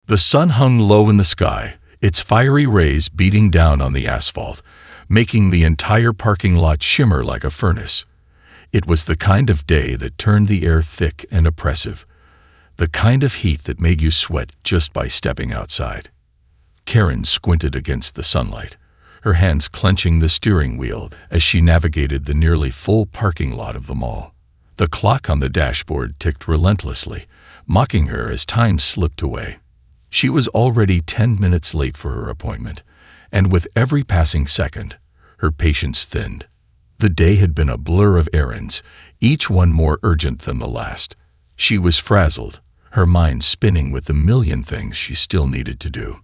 The sun hung low in the sky, its fiery rays beating down on the asphalt, making the entire parking lot shimmer like a furnace. It was the kind of day that turned the air thick and oppressive, the kind of heat that made you sweat just by stepping outside. Karen squinted against the sunlight, her hands clenching the steering wheel as she navigated the nearly full parking lot of the mall. The clock on the dashboard ticked relentlessly, mocking her as time slipped away. She was already 10 minutes late for her appointment, and with every passing second, her patience thinned. The day had been a blur of errands, each one more urgent than the last. She was frazzled, her mind spinning with the million things she still needed to do.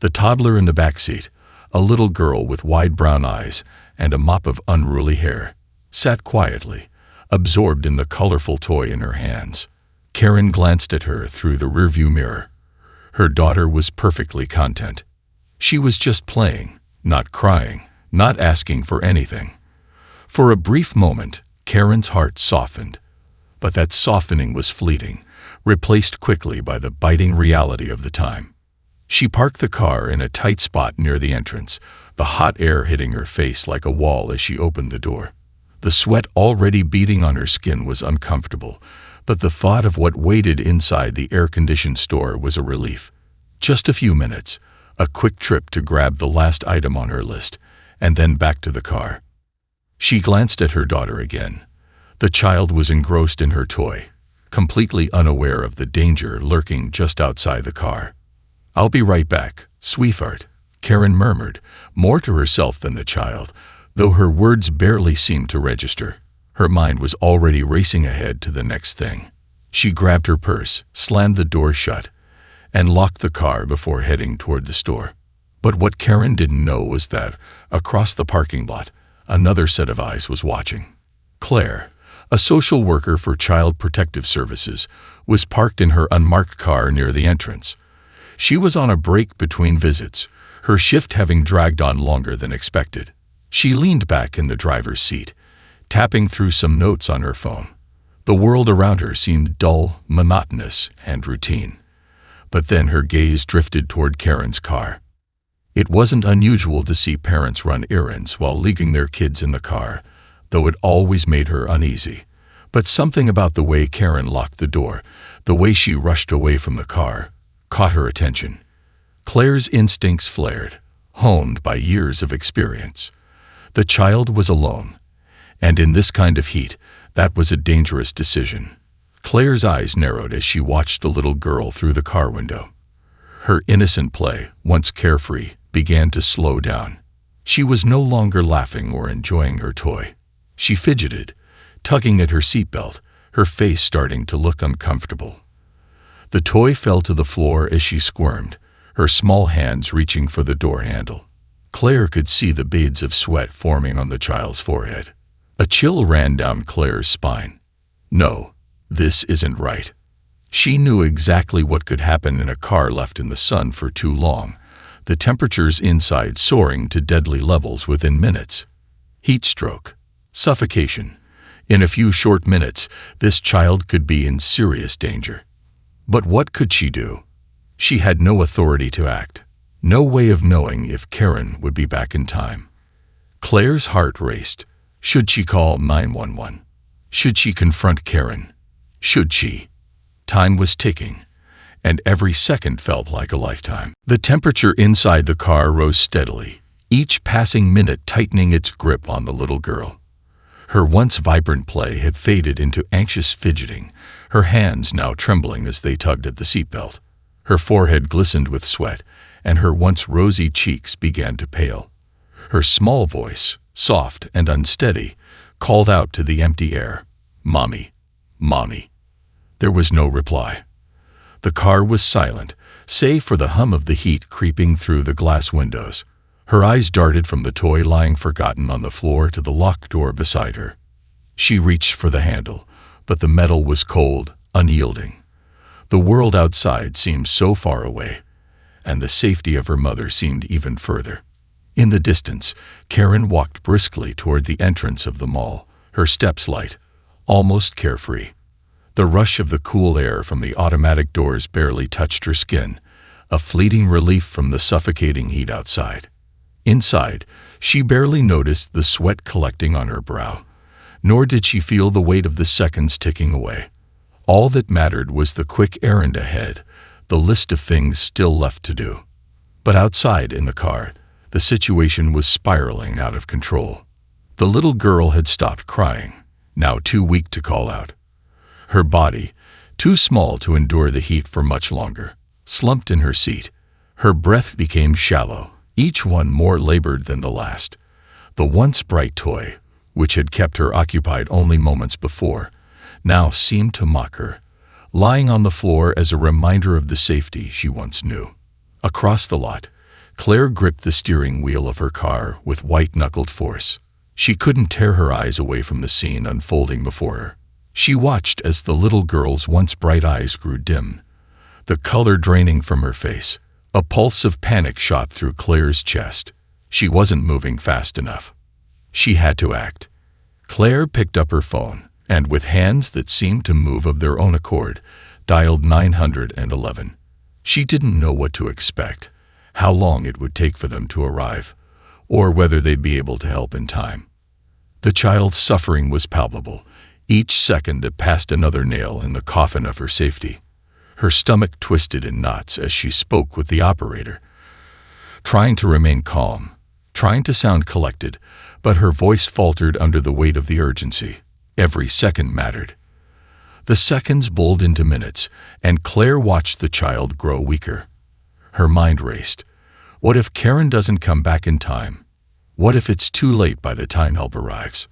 The toddler in the back seat, a little girl with wide brown eyes and a mop of unruly hair, sat quietly, absorbed in the colorful toy in her hands. Karen glanced at her through the rearview mirror. Her daughter was perfectly content. She was just playing, not crying, not asking for anything. For a brief moment, Karen's heart softened. But that softening was fleeting, replaced quickly by the biting reality of the time. She parked the car in a tight spot near the entrance, the hot air hitting her face like a wall as she opened the door. The sweat already beading on her skin was uncomfortable, but the thought of what waited inside the air-conditioned store was a relief. Just a few minutes, a quick trip to grab the last item on her list, and then back to the car. She glanced at her daughter again. The child was engrossed in her toy, completely unaware of the danger lurking just outside the car. "I'll be right back, sweetheart," Karen murmured, more to herself than the child, though her words barely seemed to register. Her mind was already racing ahead to the next thing. She grabbed her purse, slammed the door shut, and locked the car before heading toward the store. But what Karen didn't know was that, across the parking lot, another set of eyes was watching. Claire, a social worker for Child Protective Services, was parked in her unmarked car near the entrance. She was on a break between visits, her shift having dragged on longer than expected. She leaned back in the driver's seat, tapping through some notes on her phone. The world around her seemed dull, monotonous, and routine. But then her gaze drifted toward Karen's car. It wasn't unusual to see parents run errands while leaving their kids in the car, though it always made her uneasy. But something about the way Karen locked the door, the way she rushed away from the car, caught her attention. Claire's instincts flared, honed by years of experience. The child was alone, and in this kind of heat, that was a dangerous decision. Claire's eyes narrowed as she watched the little girl through the car window. Her innocent play, once carefree, began to slow down. She was no longer laughing or enjoying her toy. She fidgeted, tugging at her seatbelt, her face starting to look uncomfortable. The toy fell to the floor as she squirmed, her small hands reaching for the door handle. Claire could see the beads of sweat forming on the child's forehead. A chill ran down Claire's spine. No, this isn't right. She knew exactly what could happen in a car left in the sun for too long, the temperatures inside soaring to deadly levels within minutes. Heat stroke, suffocation. In a few short minutes, this child could be in serious danger. But what could she do? She had no authority to act, no way of knowing if Karen would be back in time. Claire's heart raced. Should she call 911? Should she confront Karen? Should she? Time was ticking, and every second felt like a lifetime. The temperature inside the car rose steadily, each passing minute tightening its grip on the little girl. Her once vibrant play had faded into anxious fidgeting, her hands now trembling as they tugged at the seatbelt. Her forehead glistened with sweat, and her once rosy cheeks began to pale. Her small voice, soft and unsteady, called out to the empty air, "Mommy, Mommy." There was no reply. The car was silent, save for the hum of the heat creeping through the glass windows. Her eyes darted from the toy lying forgotten on the floor to the locked door beside her. She reached for the handle, but the metal was cold, unyielding. The world outside seemed so far away, and the safety of her mother seemed even further. In the distance, Karen walked briskly toward the entrance of the mall, her steps light, almost carefree. The rush of the cool air from the automatic doors barely touched her skin, a fleeting relief from the suffocating heat outside. Inside, she barely noticed the sweat collecting on her brow, nor did she feel the weight of the seconds ticking away. All that mattered was the quick errand ahead, the list of things still left to do. But outside in the car, the situation was spiraling out of control. The little girl had stopped crying, now too weak to call out. Her body, too small to endure the heat for much longer, slumped in her seat. Her breath became shallow, each one more labored than the last. The once bright toy, which had kept her occupied only moments before, now seemed to mock her, lying on the floor as a reminder of the safety she once knew. Across the lot, Claire gripped the steering wheel of her car with white-knuckled force. She couldn't tear her eyes away from the scene unfolding before her. She watched as the little girl's once bright eyes grew dim, the color draining from her face. A pulse of panic shot through Claire's chest. She wasn't moving fast enough. She had to act. Claire picked up her phone, and with hands that seemed to move of their own accord, dialed 911. She didn't know what to expect, how long it would take for them to arrive, or whether they'd be able to help in time. The child's suffering was palpable. Each second that passed another nail in the coffin of her safety. Her stomach twisted in knots as she spoke with the operator, trying to remain calm, trying to sound collected, but her voice faltered under the weight of the urgency. Every second mattered. The seconds bowled into minutes, and Claire watched the child grow weaker. Her mind raced. What if Karen doesn't come back in time? What if it's too late by the time help arrives?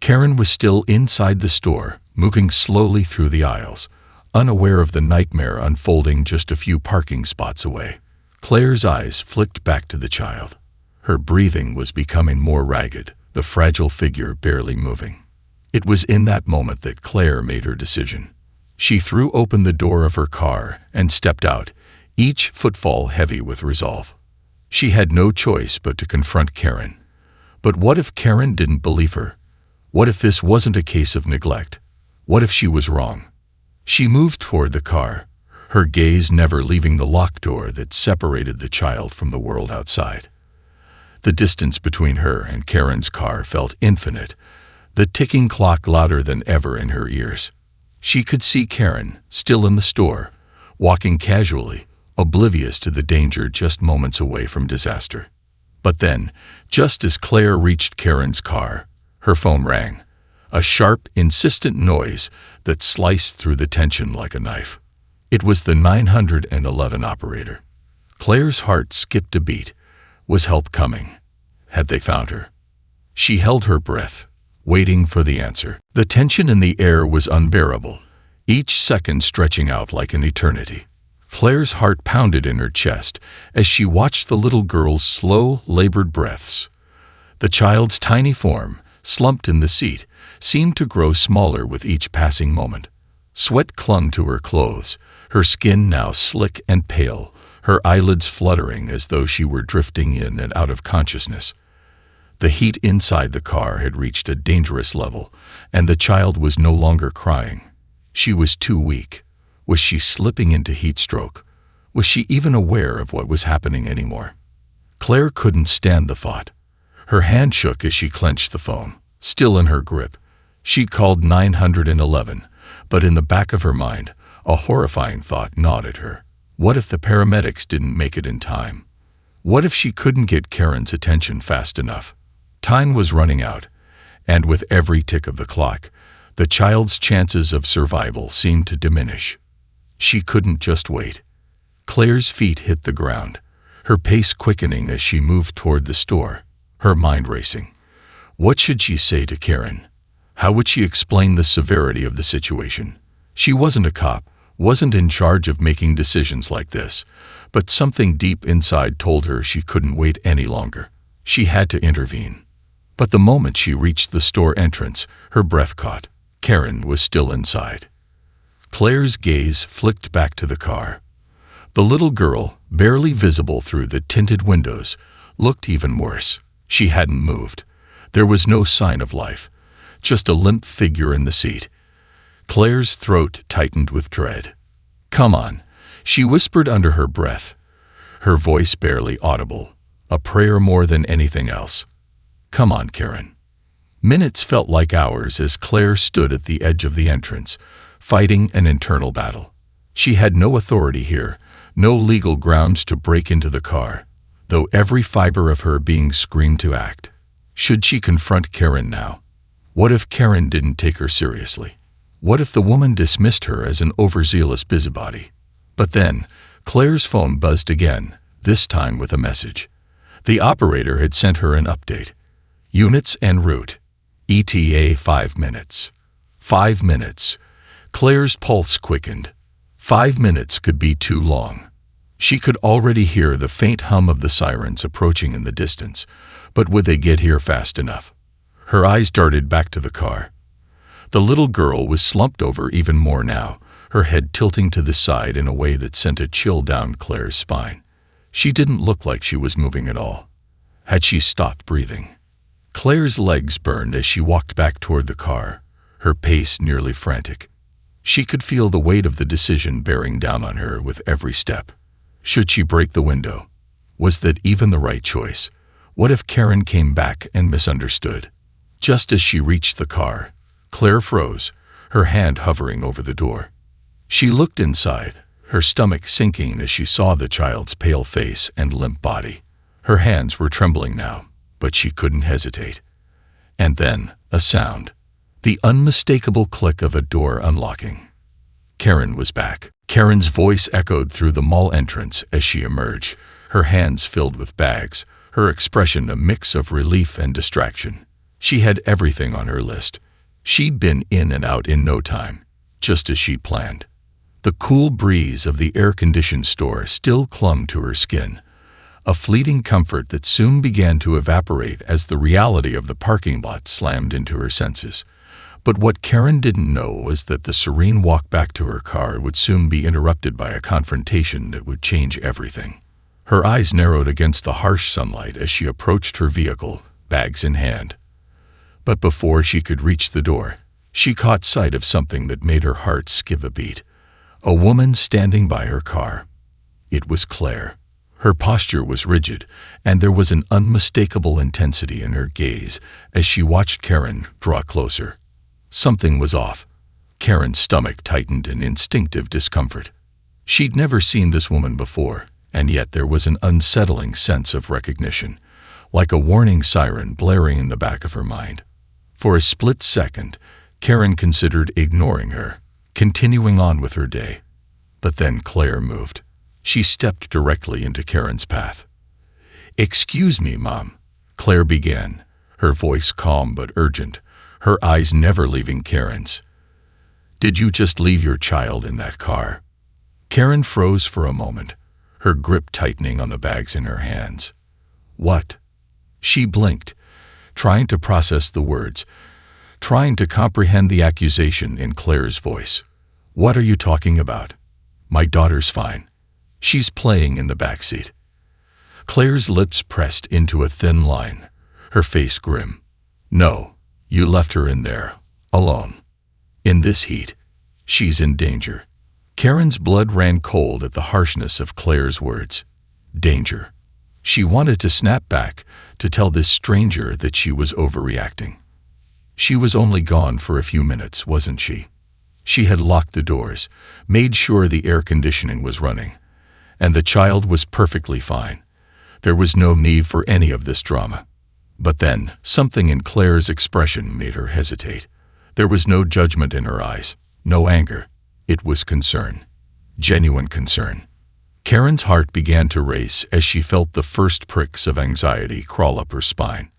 Karen was still inside the store, moving slowly through the aisles, unaware of the nightmare unfolding just a few parking spots away. Claire's eyes flicked back to the child. Her breathing was becoming more ragged, the fragile figure barely moving. It was in that moment that Claire made her decision. She threw open the door of her car and stepped out, each footfall heavy with resolve. She had no choice but to confront Karen. But what if Karen didn't believe her? What if this wasn't a case of neglect? What if she was wrong? She moved toward the car, her gaze never leaving the locked door that separated the child from the world outside. The distance between her and Karen's car felt infinite, the ticking clock louder than ever in her ears. She could see Karen, still in the store, walking casually, oblivious to the danger just moments away from disaster. But then, just as Claire reached Karen's car, her phone rang, a sharp, insistent noise that sliced through the tension like a knife. It was the 911 operator. Claire's heart skipped a beat. Was help coming? Had they found her? She held her breath, waiting for the answer. The tension in the air was unbearable, each second stretching out like an eternity. Claire's heart pounded in her chest as she watched the little girl's slow, labored breaths. The child's tiny form, slumped in the seat, seemed to grow smaller with each passing moment. Sweat clung to her clothes, her skin now slick and pale, her eyelids fluttering as though she were drifting in and out of consciousness. The heat inside the car had reached a dangerous level, and the child was no longer crying. She was too weak. Was she slipping into heat stroke? Was she even aware of what was happening anymore? Claire couldn't stand the thought. Her hand shook as she clenched the phone, still in her grip. She'd called 911, but in the back of her mind, a horrifying thought gnawed at her. What if the paramedics didn't make it in time? What if she couldn't get Karen's attention fast enough? Time was running out, and with every tick of the clock, the child's chances of survival seemed to diminish. She couldn't just wait. Claire's feet hit the ground, her pace quickening as she moved toward the store, her mind racing. What should she say to Karen? How would she explain the severity of the situation? She wasn't a cop, wasn't in charge of making decisions like this, but something deep inside told her she couldn't wait any longer. She had to intervene. But the moment she reached the store entrance, her breath caught. Karen was still inside. Claire's gaze flicked back to the car. The little girl, barely visible through the tinted windows, looked even worse. She hadn't moved. There was no sign of life, just a limp figure in the seat. Claire's throat tightened with dread. "Come on," she whispered under her breath, her voice barely audible, a prayer more than anything else. "Come on, Karen." Minutes felt like hours as Claire stood at the edge of the entrance, fighting an internal battle. She had no authority here, no legal grounds to break into the car, though every fiber of her being screamed to act. Should she confront Karen now? What if Karen didn't take her seriously? What if the woman dismissed her as an overzealous busybody? But then, Claire's phone buzzed again, this time with a message. The operator had sent her an update. Units en route. ETA 5 minutes. 5 minutes. Claire's pulse quickened. 5 minutes could be too long. She could already hear the faint hum of the sirens approaching in the distance, but would they get here fast enough? Her eyes darted back to the car. The little girl was slumped over even more now, her head tilting to the side in a way that sent a chill down Claire's spine. She didn't look like she was moving at all. Had she stopped breathing? Claire's legs burned as she walked back toward the car, her pace nearly frantic. She could feel the weight of the decision bearing down on her with every step. Should she break the window? Was that even the right choice? What if Karen came back and misunderstood? Just as she reached the car, Claire froze, her hand hovering over the door. She looked inside, her stomach sinking as she saw the child's pale face and limp body. Her hands were trembling now, but she couldn't hesitate. And then, a sound. The unmistakable click of a door unlocking. Karen was back. Karen's voice echoed through the mall entrance as she emerged, her hands filled with bags, her expression a mix of relief and distraction. She had everything on her list. She'd been in and out in no time, just as she'd planned. The cool breeze of the air-conditioned store still clung to her skin, a fleeting comfort that soon began to evaporate as the reality of the parking lot slammed into her senses. But what Karen didn't know was that the serene walk back to her car would soon be interrupted by a confrontation that would change everything. Her eyes narrowed against the harsh sunlight as she approached her vehicle, bags in hand. But before she could reach the door, she caught sight of something that made her heart skip a beat. A woman standing by her car. It was Claire. Her posture was rigid, and there was an unmistakable intensity in her gaze as she watched Karen draw closer. Something was off. Karen's stomach tightened in instinctive discomfort. She'd never seen this woman before, and yet there was an unsettling sense of recognition, like a warning siren blaring in the back of her mind. For a split second, Karen considered ignoring her, continuing on with her day. But then Claire moved. She stepped directly into Karen's path. "Excuse me, Mom," Claire began, her voice calm but urgent, her eyes never leaving Karen's. "Did you just leave your child in that car?" Karen froze for a moment, her grip tightening on the bags in her hands. "What?" She blinked, trying to process the words, trying to comprehend the accusation in Claire's voice. "What are you talking about? My daughter's fine. She's playing in the back seat." Claire's lips pressed into a thin line, her face grim. "No, you left her in there, alone. In this heat. She's in danger." Karen's blood ran cold at the harshness of Claire's words. Danger. She wanted to snap back, to tell this stranger that she was overreacting. She was only gone for a few minutes, wasn't she? She had locked the doors, made sure the air conditioning was running, and the child was perfectly fine. There was no need for any of this drama. But then, something in Claire's expression made her hesitate. There was no judgment in her eyes, no anger. It was concern. Genuine concern. Karen's heart began to race as she felt the first pricks of anxiety crawl up her spine.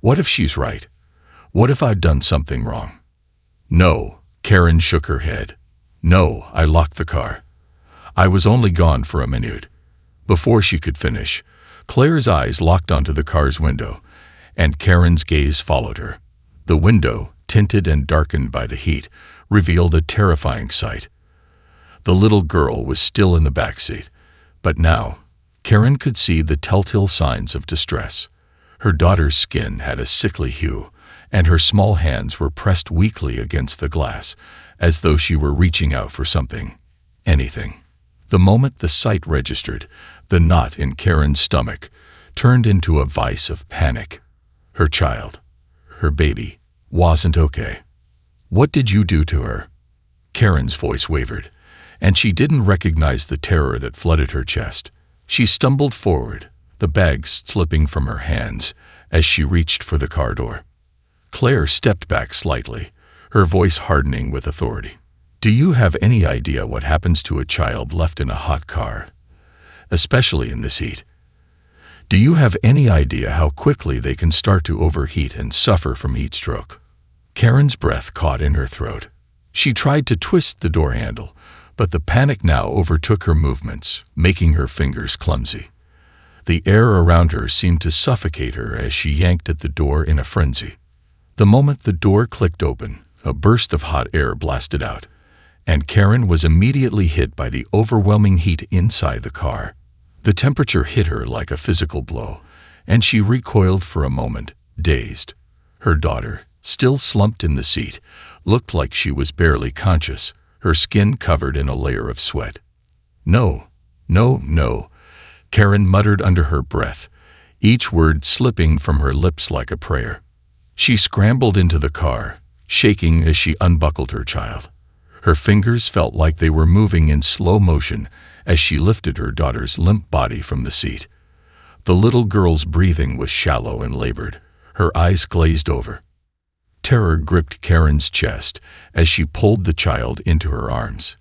What if she's right? What if I'd done something wrong? No, Karen shook her head. No, I locked the car. I was only gone for a minute. Before she could finish, Claire's eyes locked onto the car's window, and Karen's gaze followed her. The window, tinted and darkened by the heat, revealed a terrifying sight. The little girl was still in the back seat, but now, Karen could see the telltale signs of distress. Her daughter's skin had a sickly hue, and her small hands were pressed weakly against the glass, as though she were reaching out for something. Anything. The moment the sight registered, the knot in Karen's stomach turned into a vice of panic. Her child, her baby, wasn't okay. What did you do to her? Karen's voice wavered, and she didn't recognize the terror that flooded her chest. She stumbled forward, the bag slipping from her hands as she reached for the car door. Claire stepped back slightly, her voice hardening with authority. Do you have any idea what happens to a child left in a hot car, especially in this heat? Do you have any idea how quickly they can start to overheat and suffer from heat stroke? Karen's breath caught in her throat. She tried to twist the door handle, but the panic now overtook her movements, making her fingers clumsy. The air around her seemed to suffocate her as she yanked at the door in a frenzy. The moment the door clicked open, a burst of hot air blasted out, and Karen was immediately hit by the overwhelming heat inside the car. The temperature hit her like a physical blow, and she recoiled for a moment, dazed. Her daughter, still slumped in the seat, looked like she was barely conscious, her skin covered in a layer of sweat. No, no, no, Karen muttered under her breath, each word slipping from her lips like a prayer. She scrambled into the car, shaking as she unbuckled her child. Her fingers felt like they were moving in slow motion as she lifted her daughter's limp body from the seat. The little girl's breathing was shallow and labored, her eyes glazed over. Terror gripped Karen's chest as she pulled the child into her arms.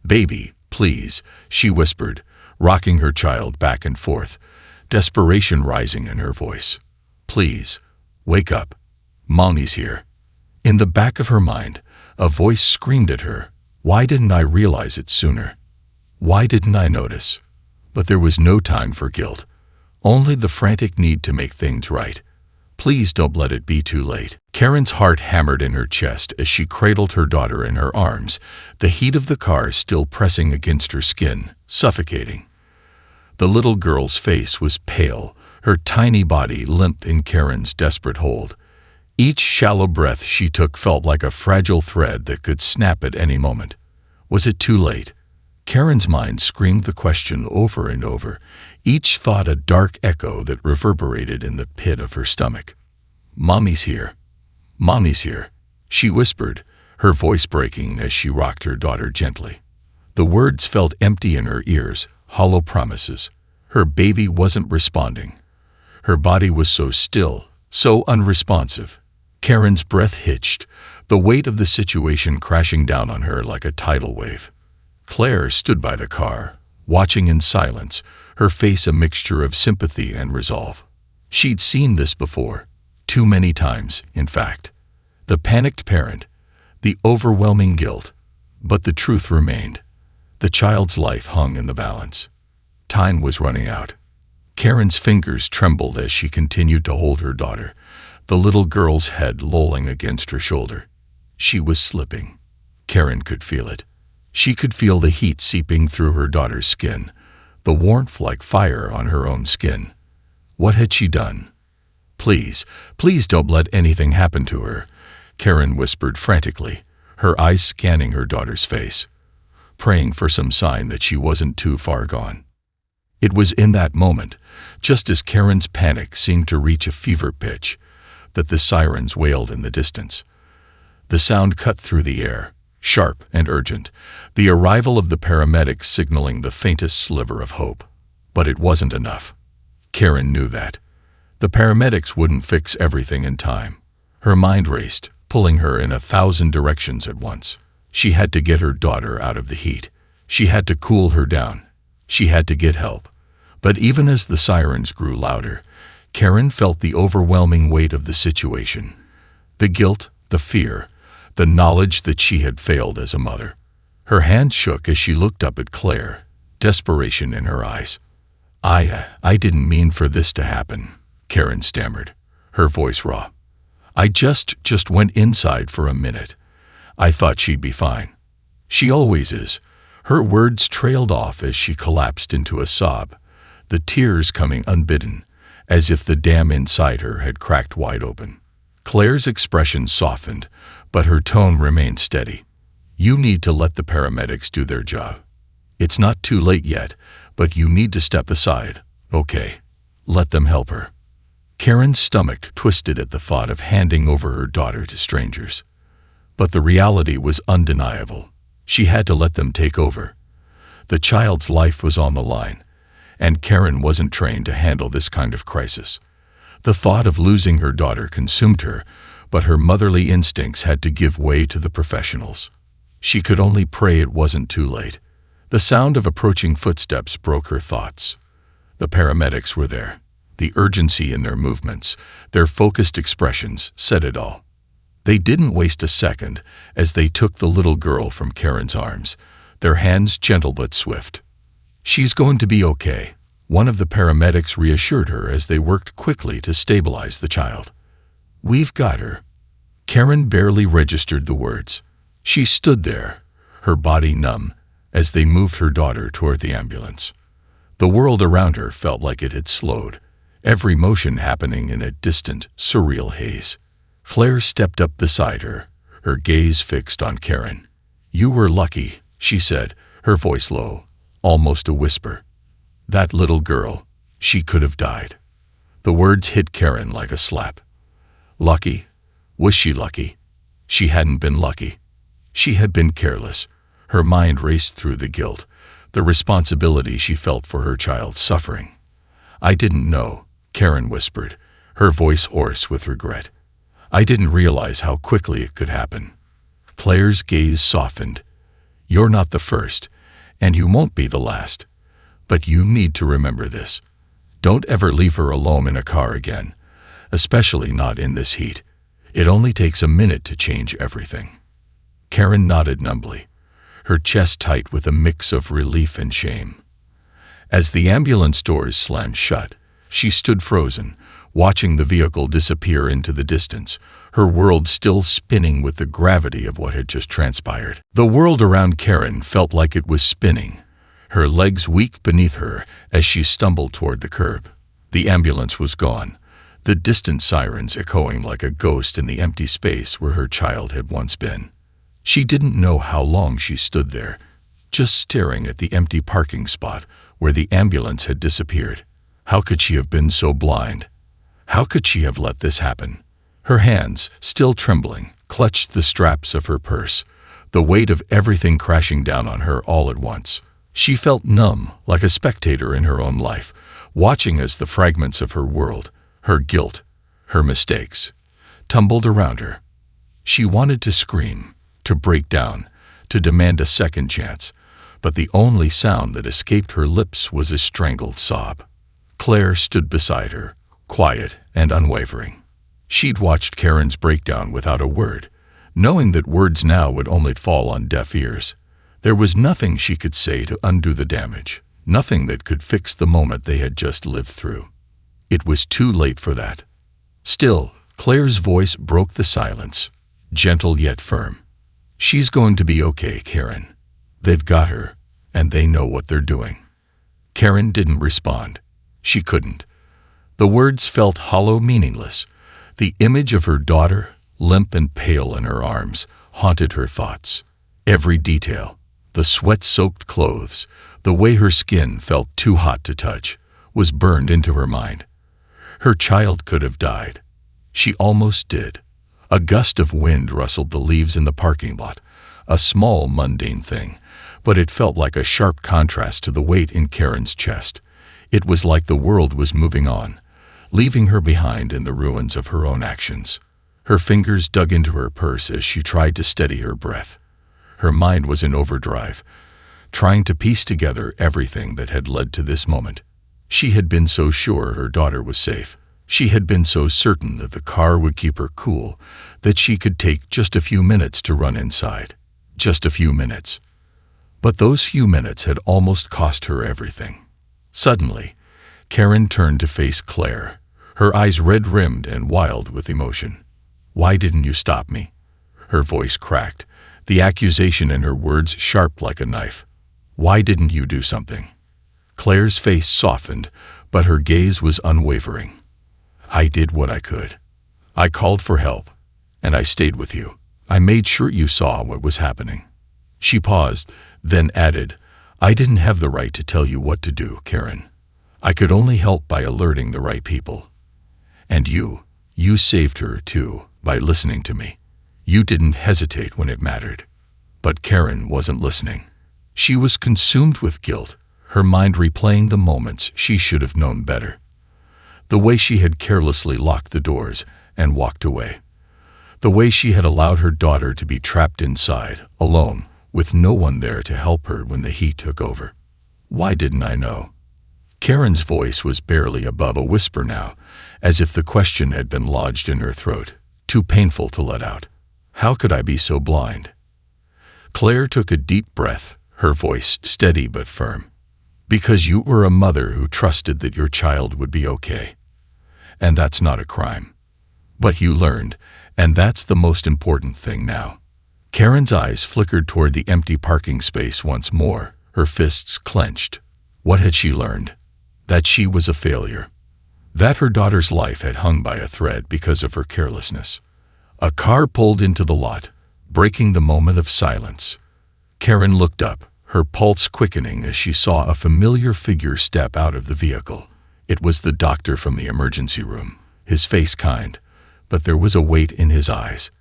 "Baby, please," she whispered, rocking her child back and forth, desperation rising in her voice. "Please, wake up. Mommy's here." In the back of her mind, a voice screamed at her, "Why didn't I realize it sooner? Why didn't I notice?" But there was no time for guilt, only the frantic need to make things right. Please don't let it be too late. Karen's heart hammered in her chest as she cradled her daughter in her arms, the heat of the car still pressing against her skin, suffocating. The little girl's face was pale, her tiny body limp in Karen's desperate hold. Each shallow breath she took felt like a fragile thread that could snap at any moment. Was it too late? Karen's mind screamed the question over and over, each thought a dark echo that reverberated in the pit of her stomach. "Mommy's here. Mommy's here," she whispered, her voice breaking as she rocked her daughter gently. The words felt empty in her ears, hollow promises. Her baby wasn't responding. Her body was so still, so unresponsive. Karen's breath hitched, the weight of the situation crashing down on her like a tidal wave. Claire stood by the car, watching in silence, her face a mixture of sympathy and resolve. She'd seen this before, too many times, in fact. The panicked parent, the overwhelming guilt, but the truth remained. The child's life hung in the balance. Time was running out. Karen's fingers trembled as she continued to hold her daughter, the little girl's head lolling against her shoulder. She was slipping. Karen could feel it. She could feel the heat seeping through her daughter's skin, the warmth like fire on her own skin. What had she done? "Please, please don't let anything happen to her," Karen whispered frantically, her eyes scanning her daughter's face, praying for some sign that she wasn't too far gone. It was in that moment, just as Karen's panic seemed to reach a fever pitch, that the sirens wailed in the distance. The sound cut through the air, sharp and urgent, the arrival of the paramedics signaling the faintest sliver of hope. But it wasn't enough. Karen knew that. The paramedics wouldn't fix everything in time. Her mind raced, pulling her in 1,000 directions at once. She had to get her daughter out of the heat. She had to cool her down. She had to get help. But even as the sirens grew louder, Karen felt the overwhelming weight of the situation. The guilt, the fear, the knowledge that she had failed as a mother. Her hand shook as she looked up at Claire, desperation in her eyes. I didn't mean for this to happen," Karen stammered, her voice raw. "I just went inside for a minute. I thought she'd be fine. She always is." Her words trailed off as she collapsed into a sob, the tears coming unbidden, as if the dam inside her had cracked wide open. Claire's expression softened, but her tone remained steady. "You need to let the paramedics do their job. It's not too late yet, but you need to step aside, okay? Let them help her." Karen's stomach twisted at the thought of handing over her daughter to strangers. But the reality was undeniable. She had to let them take over. The child's life was on the line, and Karen wasn't trained to handle this kind of crisis. The thought of losing her daughter consumed her, but her motherly instincts had to give way to the professionals. She could only pray it wasn't too late. The sound of approaching footsteps broke her thoughts. The paramedics were there. The urgency in their movements, their focused expressions, said it all. They didn't waste a second as they took the little girl from Karen's arms, their hands gentle but swift. "She's going to be okay," one of the paramedics reassured her as they worked quickly to stabilize the child. "We've got her." Karen barely registered the words. She stood there, her body numb, as they moved her daughter toward the ambulance. The world around her felt like it had slowed, every motion happening in a distant, surreal haze. Claire stepped up beside her, her gaze fixed on Karen. "You were lucky," she said, her voice low, almost a whisper. "That little girl, she could have died." The words hit Karen like a slap. Lucky? Was she lucky? She hadn't been lucky. She had been careless. Her mind raced through the guilt, the responsibility she felt for her child's suffering. "I didn't know," Karen whispered, her voice hoarse with regret. "I didn't realize how quickly it could happen." Claire's gaze softened. "You're not the first, and you won't be the last. But you need to remember this. Don't ever leave her alone in a car again, especially not in this heat. It only takes a minute to change everything." Karen nodded numbly, her chest tight with a mix of relief and shame. As the ambulance doors slammed shut, she stood frozen, watching the vehicle disappear into the distance, her world still spinning with the gravity of what had just transpired. The world around Karen felt like it was spinning, her legs weak beneath her as she stumbled toward the curb. The ambulance was gone, the distant sirens echoing like a ghost in the empty space where her child had once been. She didn't know how long she stood there, just staring at the empty parking spot where the ambulance had disappeared. How could she have been so blind? How could she have let this happen? Her hands, still trembling, clutched the straps of her purse, the weight of everything crashing down on her all at once. She felt numb, like a spectator in her own life, watching as the fragments of her world, her guilt, her mistakes, tumbled around her. She wanted to scream, to break down, to demand a second chance, but the only sound that escaped her lips was a strangled sob. Claire stood beside her, quiet and unwavering. She'd watched Karen's breakdown without a word, knowing that words now would only fall on deaf ears. There was nothing she could say to undo the damage, nothing that could fix the moment they had just lived through. It was too late for that. Still, Claire's voice broke the silence, gentle yet firm. "She's going to be okay, Karen. They've got her, and they know what they're doing." Karen didn't respond. She couldn't. The words felt hollow, meaningless. The image of her daughter, limp and pale in her arms, haunted her thoughts. Every detail, the sweat-soaked clothes, the way her skin felt too hot to touch, was burned into her mind. Her child could have died. She almost did. A gust of wind rustled the leaves in the parking lot, a small, mundane thing, but it felt like a sharp contrast to the weight in Karen's chest. It was like the world was moving on, leaving her behind in the ruins of her own actions. Her fingers dug into her purse as she tried to steady her breath. Her mind was in overdrive, trying to piece together everything that had led to this moment. She had been so sure her daughter was safe. She had been so certain that the car would keep her cool, that she could take just a few minutes to run inside. Just a few minutes. But those few minutes had almost cost her everything. Suddenly, Karen turned to face Claire, her eyes red-rimmed and wild with emotion. "Why didn't you stop me?" Her voice cracked, the accusation in her words sharp like a knife. "Why didn't you do something?" Claire's face softened, but her gaze was unwavering. "I did what I could. I called for help, and I stayed with you. I made sure you saw what was happening." She paused, then added, I didn't have the right to tell you what to do, Karen. I could only help by alerting the right people. And you saved her too, by listening to me. You didn't hesitate when it mattered. But Karen wasn't listening. She was consumed with guilt, her mind replaying the moments she should have known better. The way she had carelessly locked the doors and walked away. The way she had allowed her daughter to be trapped inside, alone, with no one there to help her when the heat took over. Why didn't I know? Karen's voice was barely above a whisper now, as if the question had been lodged in her throat, too painful to let out. How could I be so blind? Claire took a deep breath, her voice steady but firm. Because you were a mother who trusted that your child would be okay. And that's not a crime. But you learned, and that's the most important thing now. Karen's eyes flickered toward the empty parking space once more, her fists clenched. What had she learned? That she was a failure. That her daughter's life had hung by a thread because of her carelessness. A car pulled into the lot, breaking the moment of silence. Karen looked up, her pulse quickening as she saw a familiar figure step out of the vehicle. It was the doctor from the emergency room, his face kind, but there was a weight in his eyes.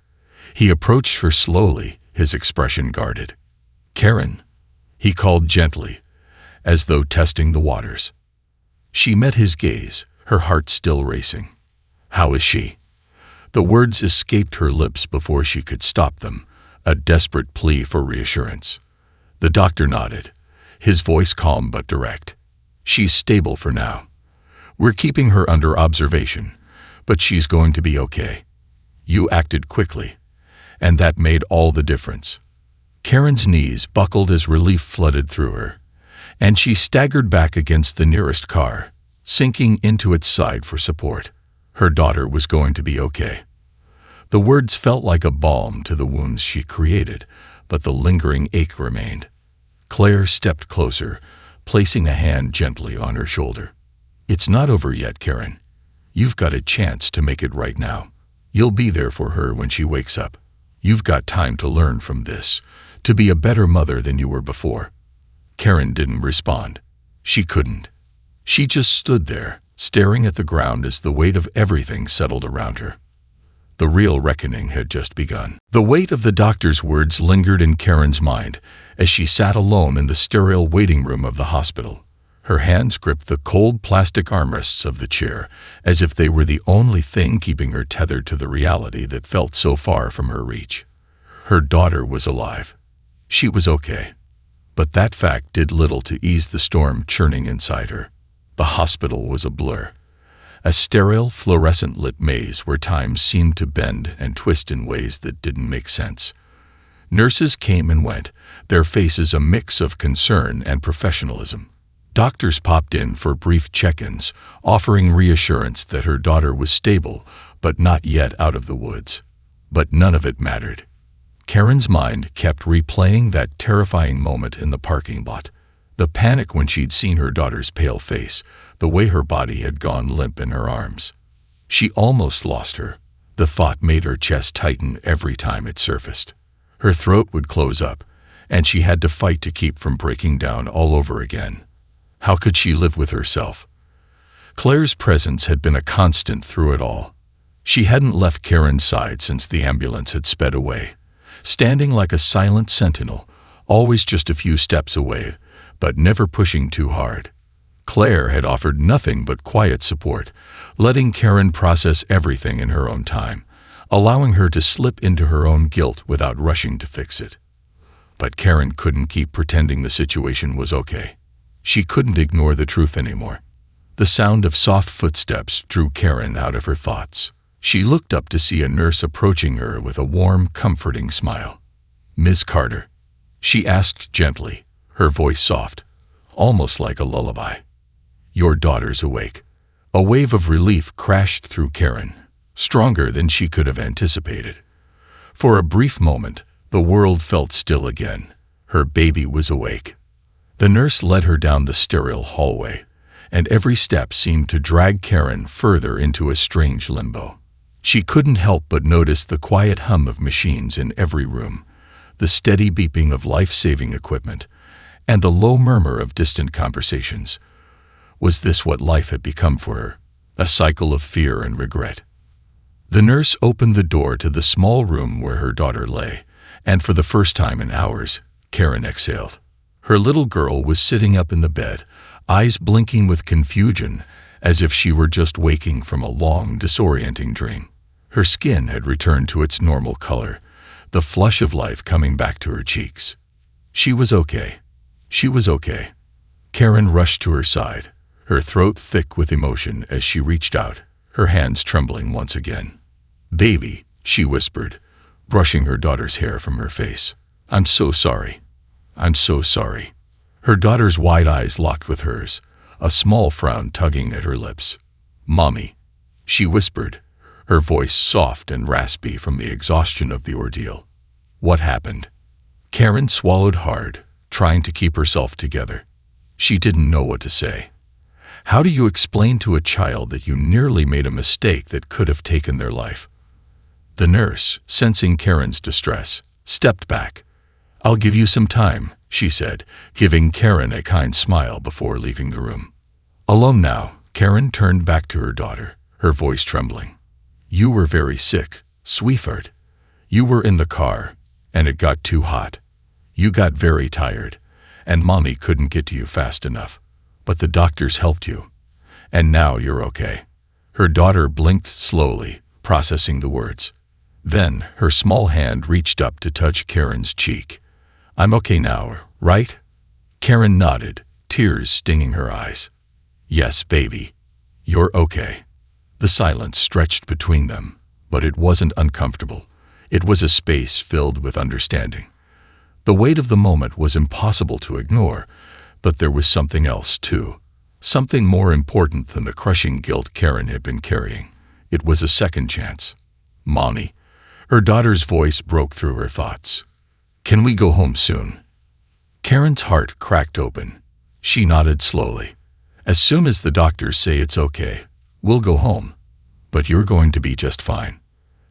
He approached her slowly, his expression guarded. "Karen," he called gently, as though testing the waters. She met his gaze, her heart still racing. "How is she?" The words escaped her lips before she could stop them, a desperate plea for reassurance. The doctor nodded, his voice calm but direct. "She's stable for now. We're keeping her under observation, but she's going to be okay. You acted quickly, and that made all the difference." Karen's knees buckled as relief flooded through her, and she staggered back against the nearest car, sinking into its side for support. Her daughter was going to be okay. The words felt like a balm to the wounds she created, but the lingering ache remained. Claire stepped closer, placing a hand gently on her shoulder. "It's not over yet, Karen. You've got a chance to make it right now. You'll be there for her when she wakes up. You've got time to learn from this, to be a better mother than you were before." Karen didn't respond. She couldn't. She just stood there, staring at the ground as the weight of everything settled around her. The real reckoning had just begun. The weight of the doctor's words lingered in Karen's mind as she sat alone in the sterile waiting room of the hospital. Her hands gripped the cold plastic armrests of the chair, as if they were the only thing keeping her tethered to the reality that felt so far from her reach. Her daughter was alive. She was okay. But that fact did little to ease the storm churning inside her. The hospital was a blur. A sterile, fluorescent-lit maze where time seemed to bend and twist in ways that didn't make sense. Nurses came and went, their faces a mix of concern and professionalism. Doctors popped in for brief check-ins, offering reassurance that her daughter was stable, but not yet out of the woods. But none of it mattered. Karen's mind kept replaying that terrifying moment in the parking lot. The panic when she'd seen her daughter's pale face, the way her body had gone limp in her arms. She almost lost her. The thought made her chest tighten every time it surfaced. Her throat would close up, and she had to fight to keep from breaking down all over again. How could she live with herself? Claire's presence had been a constant through it all. She hadn't left Karen's side since the ambulance had sped away, standing like a silent sentinel, always just a few steps away, but never pushing too hard. Claire had offered nothing but quiet support, letting Karen process everything in her own time, allowing her to slip into her own guilt without rushing to fix it. But Karen couldn't keep pretending the situation was okay. She couldn't ignore the truth anymore. The sound of soft footsteps drew Karen out of her thoughts. She looked up to see a nurse approaching her with a warm, comforting smile. "Miss Carter?" she asked gently, her voice soft, almost like a lullaby. "Your daughter's awake." A wave of relief crashed through Karen, stronger than she could have anticipated. For a brief moment, the world felt still again. Her baby was awake. The nurse led her down the sterile hallway, and every step seemed to drag Karen further into a strange limbo. She couldn't help but notice the quiet hum of machines in every room, the steady beeping of life-saving equipment, and the low murmur of distant conversations. Was this what life had become for her? A cycle of fear and regret. The nurse opened the door to the small room where her daughter lay, and for the first time in hours, Karen exhaled. Her little girl was sitting up in the bed, eyes blinking with confusion, as if she were just waking from a long, disorienting dream. Her skin had returned to its normal color, the flush of life coming back to her cheeks. She was okay. She was okay. Karen rushed to her side, her throat thick with emotion as she reached out, her hands trembling once again. "Baby," she whispered, brushing her daughter's hair from her face. "I'm so sorry. I'm so sorry." Her daughter's wide eyes locked with hers, a small frown tugging at her lips. "Mommy," she whispered, her voice soft and raspy from the exhaustion of the ordeal. "What happened?" Karen swallowed hard, trying to keep herself together. She didn't know what to say. How do you explain to a child that you nearly made a mistake that could have taken their life? The nurse, sensing Karen's distress, stepped back. "I'll give you some time," she said, giving Karen a kind smile before leaving the room. Alone now, Karen turned back to her daughter, her voice trembling. "You were very sick, sweetheart. You were in the car, and it got too hot. You got very tired, and Mommy couldn't get to you fast enough. But the doctors helped you. And now you're okay." Her daughter blinked slowly, processing the words. Then her small hand reached up to touch Karen's cheek. "I'm okay now, right?" Karen nodded, tears stinging her eyes. "Yes, baby. You're okay." The silence stretched between them, but it wasn't uncomfortable. It was a space filled with understanding. The weight of the moment was impossible to ignore, but there was something else, too. Something more important than the crushing guilt Karen had been carrying. It was a second chance. "Mommy." Her daughter's voice broke through her thoughts. "Can we go home soon?" Karen's heart cracked open. She nodded slowly. "As soon as the doctors say it's okay, we'll go home. But you're going to be just fine."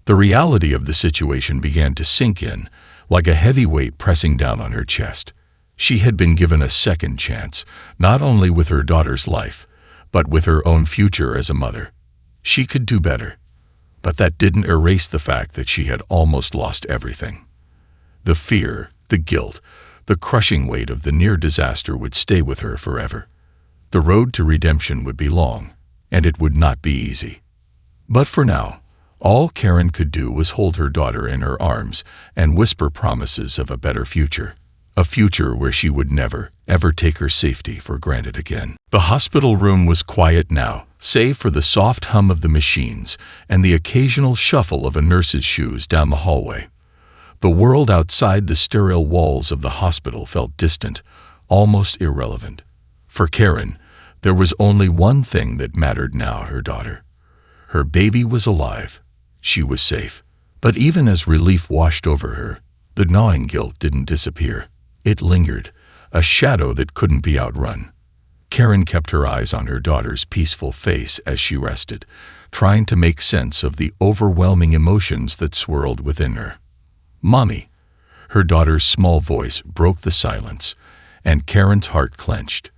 The reality of the situation began to sink in, like a heavy weight pressing down on her chest. She had been given a second chance, not only with her daughter's life, but with her own future as a mother. She could do better. But that didn't erase the fact that she had almost lost everything. The fear, the guilt, the crushing weight of the near disaster would stay with her forever. The road to redemption would be long, and it would not be easy. But for now, all Karen could do was hold her daughter in her arms and whisper promises of a better future. A future where she would never, ever take her safety for granted again. The hospital room was quiet now, save for the soft hum of the machines and the occasional shuffle of a nurse's shoes down the hallway. The world outside the sterile walls of the hospital felt distant, almost irrelevant. For Karen, there was only one thing that mattered now: her daughter. Her baby was alive. She was safe. But even as relief washed over her, the gnawing guilt didn't disappear. It lingered, a shadow that couldn't be outrun. Karen kept her eyes on her daughter's peaceful face as she rested, trying to make sense of the overwhelming emotions that swirled within her. "Mommy." Her daughter's small voice broke the silence, and Karen's heart clenched.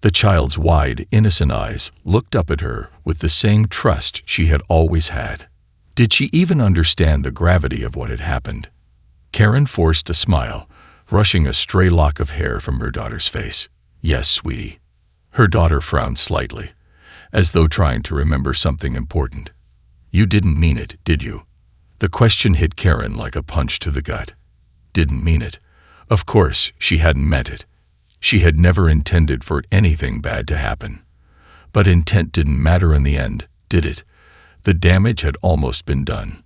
The child's wide, innocent eyes looked up at her with the same trust she had always had. Did she even understand the gravity of what had happened? Karen forced a smile, brushing a stray lock of hair from her daughter's face. "Yes, sweetie." Her daughter frowned slightly, as though trying to remember something important. "You didn't mean it, did you?" The question hit Karen like a punch to the gut. Didn't mean it. Of course, she hadn't meant it. She had never intended for anything bad to happen. But intent didn't matter in the end, did it? The damage had almost been done.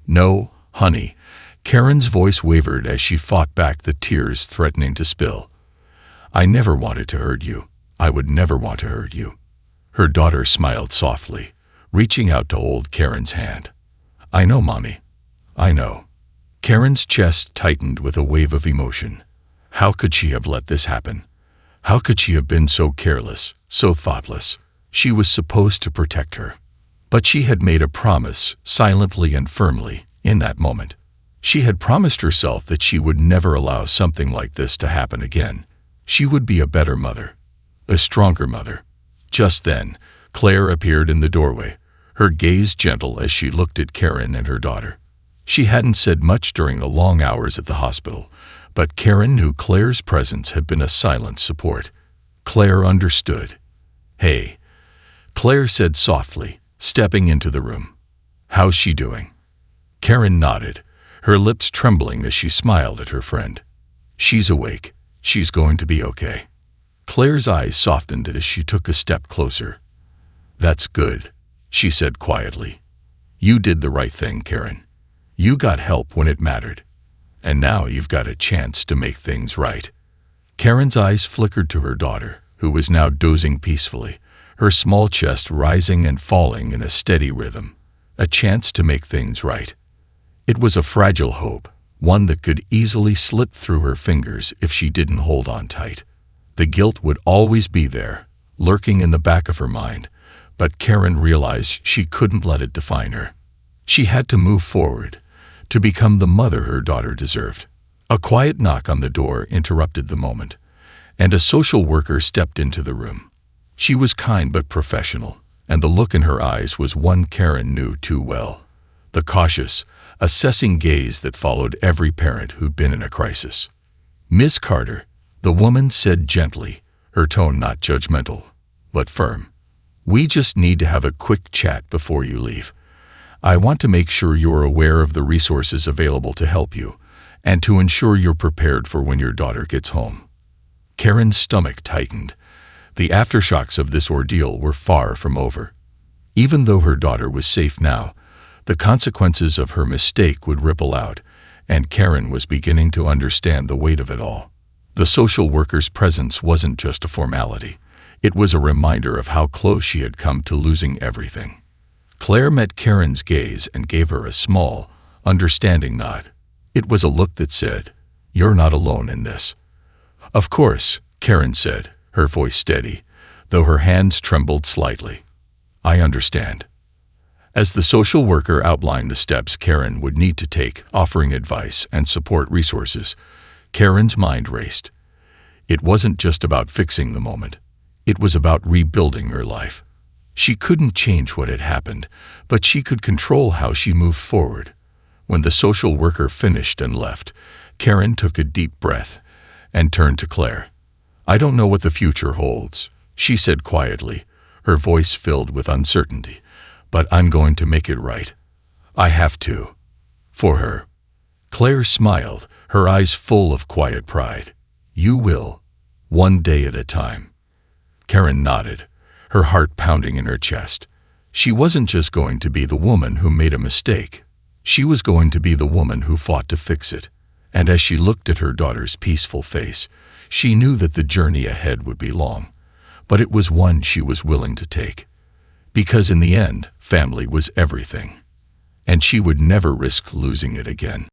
"No, honey." Karen's voice wavered as she fought back the tears threatening to spill. "I never wanted to hurt you. I would never want to hurt you." Her daughter smiled softly, reaching out to hold Karen's hand. "I know, Mommy. I know." Karen's chest tightened with a wave of emotion. How could she have let this happen? How could she have been so careless, so thoughtless? She was supposed to protect her. But she had made a promise, silently and firmly, in that moment. She had promised herself that she would never allow something like this to happen again. She would be a better mother, a stronger mother. Just then, Claire appeared in the doorway, her gaze gentle as she looked at Karen and her daughter. She hadn't said much during the long hours at the hospital, but Karen knew Claire's presence had been a silent support. Claire understood. "Hey," Claire said softly, stepping into the room. "How's she doing?" Karen nodded, her lips trembling as she smiled at her friend. "She's awake. She's going to be okay." Claire's eyes softened as she took a step closer. "That's good," she said quietly. "You did the right thing, Karen. You got help when it mattered. And now you've got a chance to make things right." Karen's eyes flickered to her daughter, who was now dozing peacefully, her small chest rising and falling in a steady rhythm. A chance to make things right. It was a fragile hope, one that could easily slip through her fingers if she didn't hold on tight. The guilt would always be there, lurking in the back of her mind, but Karen realized she couldn't let it define her. She had to move forward, to become the mother her daughter deserved. A quiet knock on the door interrupted the moment, and a social worker stepped into the room. She was kind but professional, and the look in her eyes was one Karen knew too well. The cautious, assessing gaze that followed every parent who'd been in a crisis. "Miss Carter," the woman said gently, her tone not judgmental, but firm. "We just need to have a quick chat before you leave. I want to make sure you're aware of the resources available to help you, and to ensure you're prepared for when your daughter gets home." Karen's stomach tightened. The aftershocks of this ordeal were far from over. Even though her daughter was safe now, the consequences of her mistake would ripple out, and Karen was beginning to understand the weight of it all. The social worker's presence wasn't just a formality. It was a reminder of how close she had come to losing everything. Claire met Karen's gaze and gave her a small, understanding nod. It was a look that said, "You're not alone in this." "Of course," Karen said, her voice steady, though her hands trembled slightly. "I understand." As the social worker outlined the steps Karen would need to take, offering advice and support resources, Karen's mind raced. It wasn't just about fixing the moment. It was about rebuilding her life. She couldn't change what had happened, but she could control how she moved forward. When the social worker finished and left, Karen took a deep breath and turned to Claire. "I don't know what the future holds," she said quietly, her voice filled with uncertainty, "but I'm going to make it right. I have to. For her." Claire smiled, her eyes full of quiet pride. "You will, one day at a time." Karen nodded, her heart pounding in her chest. She wasn't just going to be the woman who made a mistake. She was going to be the woman who fought to fix it. And as she looked at her daughter's peaceful face, she knew that the journey ahead would be long, but it was one she was willing to take. Because in the end, family was everything, and she would never risk losing it again.